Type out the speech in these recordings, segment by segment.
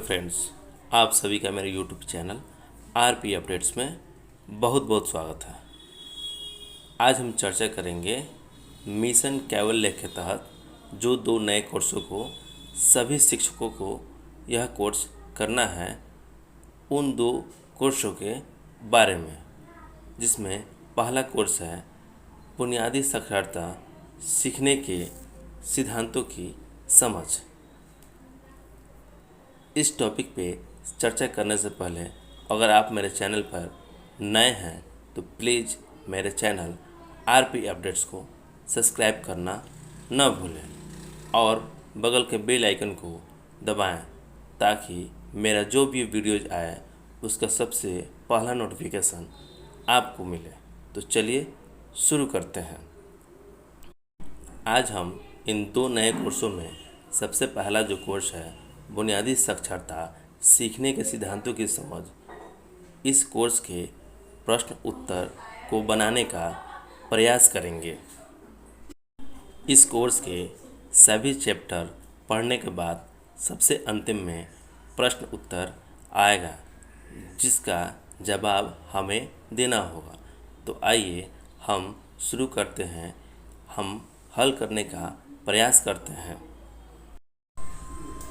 Friends, आप सभी का मेरे यूट्यूब चैनल आरपी अपडेट्स में बहुत बहुत स्वागत है। आज हम चर्चा करेंगे मिशन कैवल्य के तहत जो दो नए कोर्सों को सभी शिक्षकों को यह कोर्स करना है, उन दो कोर्सों के बारे में, जिसमें पहला कोर्स है बुनियादी साक्षरता सीखने के सिद्धांतों की समझ। इस टॉपिक पे चर्चा करने से पहले अगर आप मेरे चैनल पर नए हैं तो प्लीज़ मेरे चैनल आरपी अपडेट्स को सब्सक्राइब करना न भूलें और बगल के बेल आइकन को दबाएं ताकि मेरा जो भी वीडियोज आए उसका सबसे पहला नोटिफिकेशन आपको मिले। तो चलिए शुरू करते हैं। आज हम इन दो नए कोर्सों में सबसे पहला जो कोर्स है बुनियादी साक्षरता सीखने के सिद्धांतों की समझ, इस कोर्स के प्रश्न उत्तर को बनाने का प्रयास करेंगे। इस कोर्स के सभी चैप्टर पढ़ने के बाद सबसे अंतिम में प्रश्न उत्तर आएगा जिसका जवाब हमें देना होगा। तो आइए हम शुरू करते हैं, हम हल करने का प्रयास करते हैं।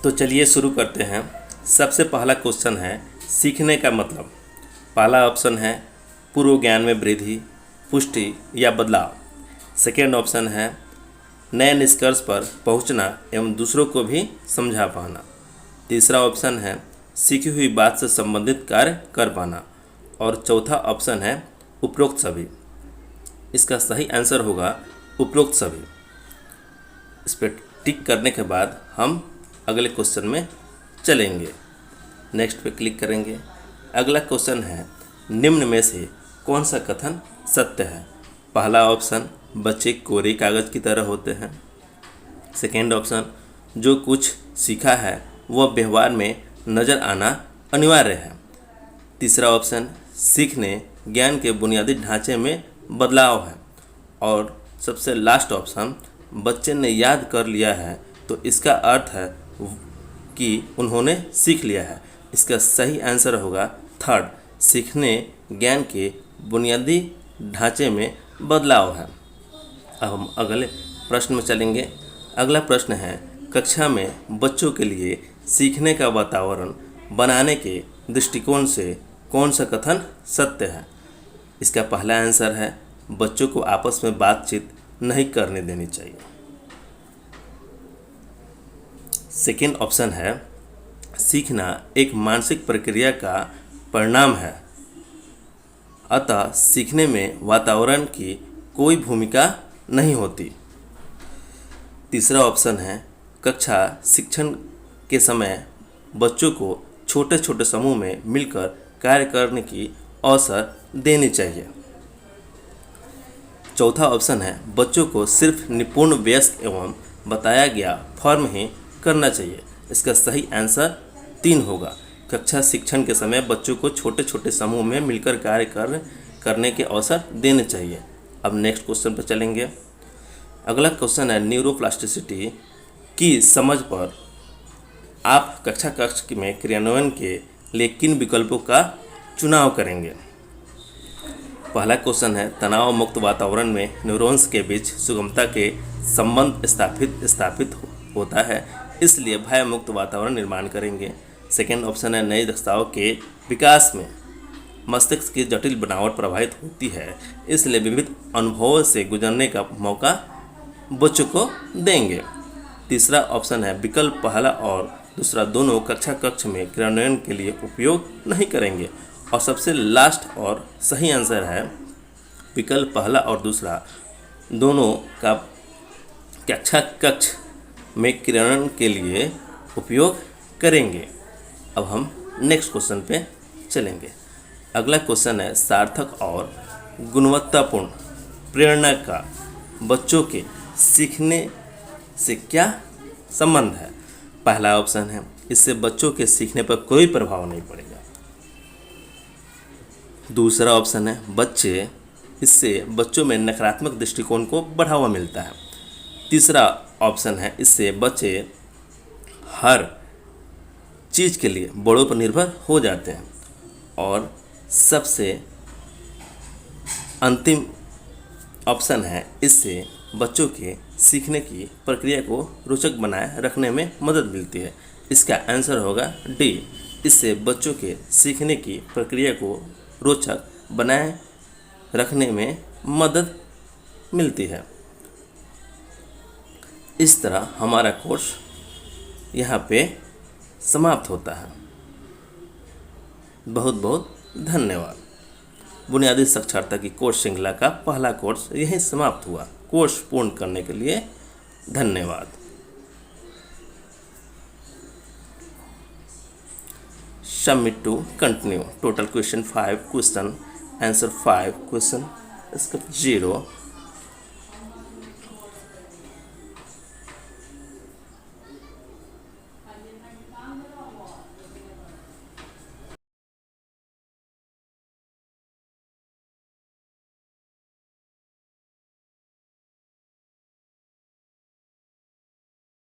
तो चलिए शुरू करते हैं। सबसे पहला क्वेश्चन है सीखने का मतलब। पहला ऑप्शन है पूर्व ज्ञान में वृद्धि, पुष्टि या बदलाव। सेकेंड ऑप्शन है नए निष्कर्ष पर पहुंचना एवं दूसरों को भी समझा पाना। तीसरा ऑप्शन है सीखी हुई बात से संबंधित कार्य कर पाना। और चौथा ऑप्शन है उपरोक्त सभी। इसका सही आंसर होगा उपरोक्त सभी। इस पर टिक करने के बाद हम अगले क्वेश्चन में चलेंगे। नेक्स्ट पे क्लिक करेंगे। अगला क्वेश्चन है निम्न में से कौन सा कथन सत्य है। पहला ऑप्शन बच्चे कोरे कागज़ की तरह होते हैं। सेकेंड ऑप्शन जो कुछ सीखा है वह व्यवहार में नज़र आना अनिवार्य है। तीसरा ऑप्शन सीखने ज्ञान के बुनियादी ढांचे में बदलाव है। और सबसे लास्ट ऑप्शन बच्चे ने याद कर लिया है तो इसका अर्थ है कि उन्होंने सीख लिया है। इसका सही आंसर होगा थर्ड, सीखने ज्ञान के बुनियादी ढांचे में बदलाव है। अब हम अगले प्रश्न में चलेंगे। अगला प्रश्न है कक्षा में बच्चों के लिए सीखने का वातावरण बनाने के दृष्टिकोण से कौन सा कथन सत्य है। इसका पहला आंसर है बच्चों को आपस में बातचीत नहीं करने देनी चाहिए। सेकेंड ऑप्शन है सीखना एक मानसिक प्रक्रिया का परिणाम है, अतः सीखने में वातावरण की कोई भूमिका नहीं होती। तीसरा ऑप्शन है कक्षा शिक्षण के समय बच्चों को छोटे छोटे समूह में मिलकर कार्य करने की अवसर देनी चाहिए। चौथा ऑप्शन है बच्चों को सिर्फ निपुण वयस्क एवं बताया गया फॉर्म ही करना चाहिए। इसका सही आंसर 3 होगा। कक्षा शिक्षण के समय बच्चों को छोटे छोटे समूह में मिलकर कार्य करने के अवसर देने चाहिए। अब नेक्स्ट क्वेश्चन पर चलेंगे। अगला क्वेश्चन है न्यूरोप्लास्टिसिटी की समझ पर आप कक्ष में क्रियान्वयन के लिए किन विकल्पों का चुनाव करेंगे। पहला क्वेश्चन है तनाव मुक्त वातावरण में न्यूरॉन्स के बीच सुगमता के संबंध स्थापित होता है, इसलिए भय मुक्त वातावरण निर्माण करेंगे। सेकेंड ऑप्शन है नई दक्षताओं के विकास में मस्तिष्क की जटिल बनावट प्रभावित होती है, इसलिए विविध अनुभवों से गुजरने का मौका बच्चों को देंगे। तीसरा ऑप्शन है विकल्प पहला और दूसरा दोनों कक्ष में क्रियान्वयन के लिए उपयोग नहीं करेंगे। और सबसे लास्ट और सही आंसर है विकल्प पहला और दूसरा दोनों का कक्ष में क्रियान्वयन के लिए उपयोग करेंगे। अब हम नेक्स्ट क्वेश्चन पे चलेंगे। अगला क्वेश्चन है सार्थक और गुणवत्तापूर्ण प्रेरणा का बच्चों के सीखने से क्या संबंध है। पहला ऑप्शन है इससे बच्चों के सीखने पर कोई प्रभाव नहीं पड़ेगा। दूसरा ऑप्शन है इससे बच्चों में नकारात्मक दृष्टिकोण को बढ़ावा मिलता है। तीसरा ऑप्शन है इससे बच्चे हर चीज़ के लिए बड़ों पर निर्भर हो जाते हैं। और सबसे अंतिम ऑप्शन है, इससे बच्चों के सीखने की प्रक्रिया को रोचक बनाए रखने में मदद मिलती है। इसका आंसर होगा डी, इससे बच्चों के सीखने की प्रक्रिया को रोचक बनाए रखने में मदद मिलती है। इस तरह हमारा कोर्स यहाँ पे समाप्त होता है। बहुत बहुत धन्यवाद। बुनियादी साक्षरता की कोर्स श्रृंखला का पहला कोर्स यहीं समाप्त हुआ। कोर्स पूर्ण करने के लिए धन्यवाद। Submit to continue. Total question 5 question, answer 5 question, script 0,